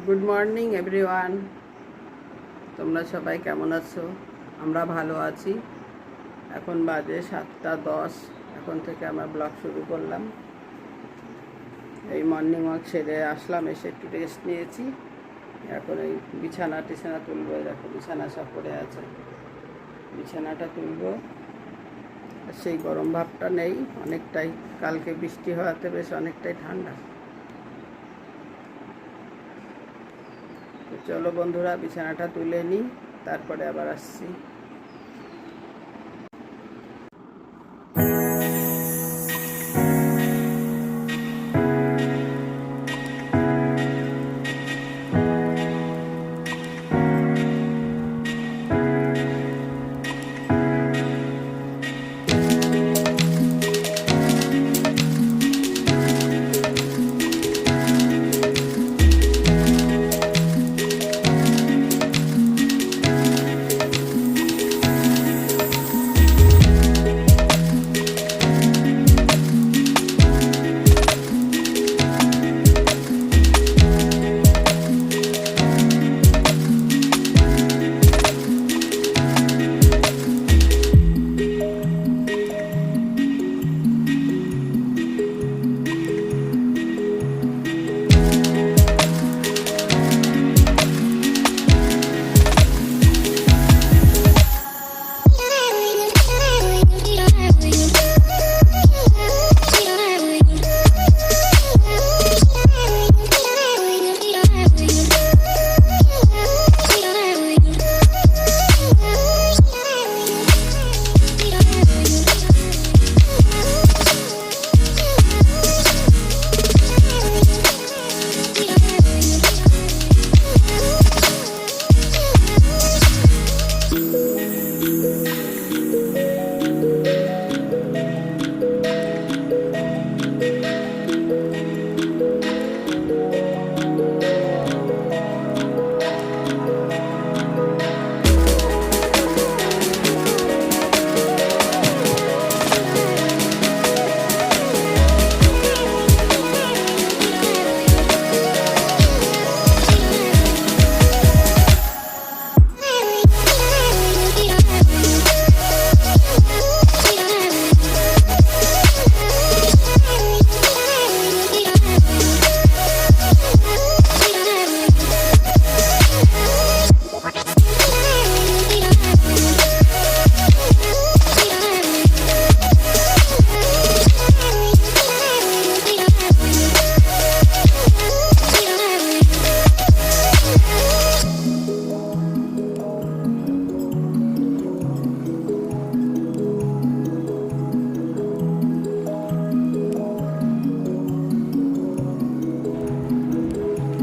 Good morning everyone. তোমরা সবাই কেমন আছো? আমরা ভালো আছি। এখন বাজে 7:10। এখন থেকে আমরা ব্লগ শুরু করলাম। এই মর্নিং ওয়াক সেরে আসলাম, এসে একটু রেস্ট নিয়েছি। এখন এই বিছানা তুলবো। দেখো বিছানা সব পড়ে আছে, বিছানাটা তুলবো। সেই গরম ভাবটা নেই অনেকটাই, কালকে বৃষ্টি হওয়াতে বেশ অনেকটাই ঠান্ডা। তো চলো বন্ধুরা, বিছানাটা তুলে নিই, তারপরে আবার আসছি।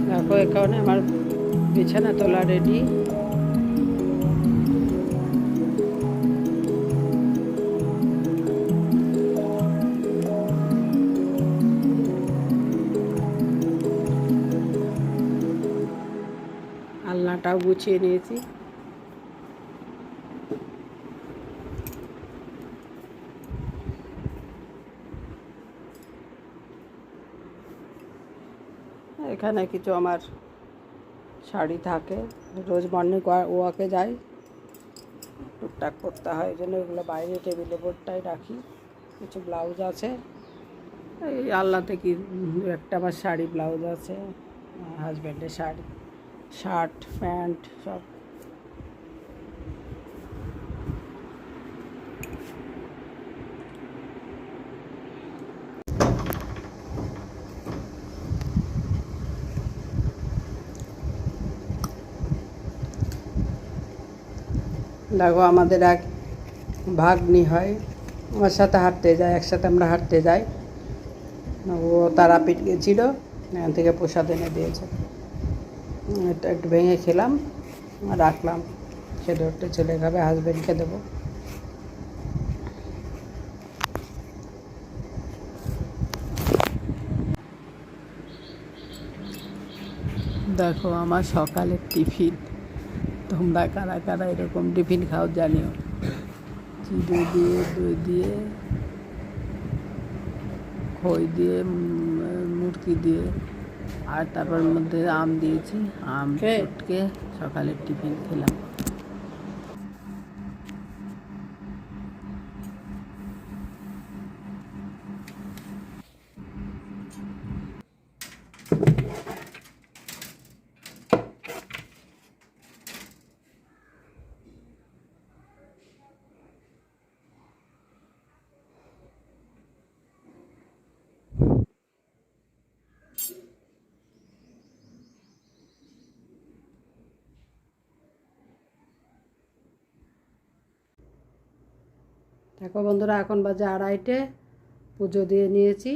দেখো এখানে আমার বিছানা তোলা রেডি। আলনাটাও গুছিয়ে নিয়েছি। এখানে কিছু আমার শাড়ি থাকে, রোজ মর্নিং ওয়াকে যাই, টুকটাক করতে হয়, এই জন্য এগুলো বাইরে টেবিলে বোর্ডটাই রাখি। কিছু ব্লাউজ আছে, এই আলনাতে কি একটা আমার শাড়ি ব্লাউজ আছে, হাজব্যান্ডের শাড়ি, শার্ট প্যান্ট সব। দেখো আমাদের এক ভাগ্নি হয়, আমার সাথে হাঁটতে যায়, একসাথে আমরা হাঁটতে যাই। ও তারাপীঠ গেছিল, এখান থেকে প্রসাদ এনে দিয়েছে। এটা একটু ভেঙে খেলাম, রাখলাম, খেতে উঠতে ছেলে খাবে, হাজব্যান্ডকে দেবো। দেখো আমার সকালের টিফিন। তোমরা কারা কারা এরকম টিফিন খাও জানিও। চিড়ে দিয়ে, দই দিয়ে, খই দিয়ে, মুরগি দিয়ে আর তারপর মধ্যে আম দিয়েছি, আম চটকে সকালের টিফিন খেলাম। দেখো বন্ধুরা, এখন বাজে 2:30, পুজো দিয়ে নিয়েছি।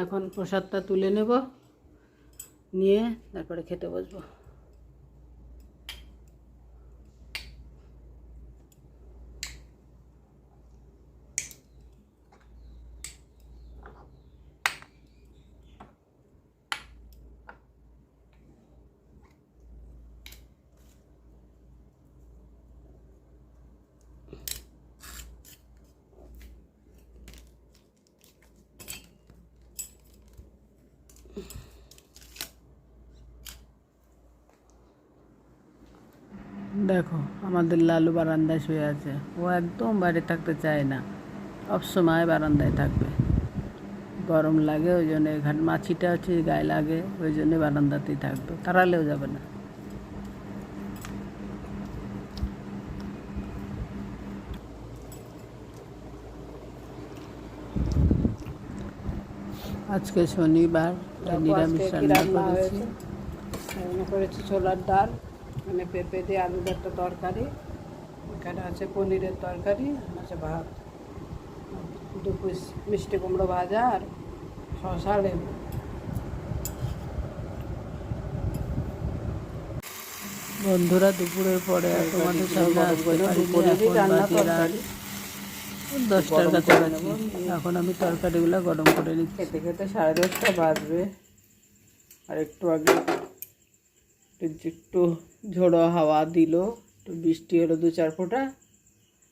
এখন প্রসাদটা তুলে নেব, নিয়ে তারপরে খেতে বসবো। দেখো আমাদের লালু বারান্দায় শুয়ে আছে, ও একদম বাইরে থাকতে চায় না, সবসময় বারান্দায় থাকবে। গরম লাগে ওই জন্য, এখানে মাছিটা হচ্ছে গায়ে লাগে, ওই জন্য বারান্দাতেই থাকবে, তাড়ালেও যাবে না। আজকে শনিবার, নিরামিষ রান্না করেছি। রান্না করেছি ছোলার ডাল, মানে পেঁপে দিয়ে আলুর একটা তরকারি, এখানে আছে পনিরের তরকারি, আছে ভাত, 2 পিস মিষ্টি কুমড়ো ভাজা আর শশা লেবু। বন্ধুরা, দুপুরের পরে তোমাদের সঙ্গে আসতে পারিনি, রান্না তরকারি 10টার কাছাকাছি। এখন আমি তরকারিগুলো গরম করে নিচ্ছি। খেতে খেতে 10:30 বাজবে। আর একটু আগে একটু ঝোড়ো হাওয়া দিল, একটু বৃষ্টি হলো 2-4 ফোঁটা।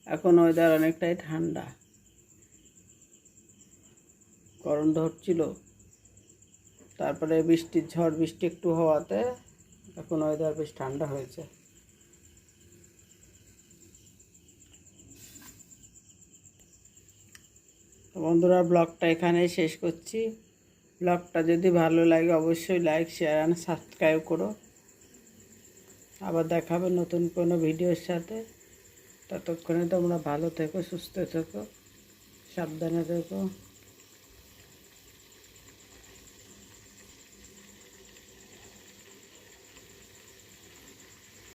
এখন ওয়েদার অনেকটাই ঠান্ডা, গরম ধরছিল, তারপরে ঝড় বৃষ্টি একটু হওয়াতে এখন ওয়েদার বেশ ঠান্ডা হয়েছে। তো বন্ধুরা, ব্লগটা এখানেই শেষ করছি। ব্লগটা যদি ভালো লাগে অবশ্যই লাইক, শেয়ার আর সাবস্ক্রাইব করো। আবার দেখাবে নতুন কোনো ভিডিওর সাথে। ততক্ষণে তোমরা ভালো থেকো, সুস্থ থেকো, সাবধানে থেকো।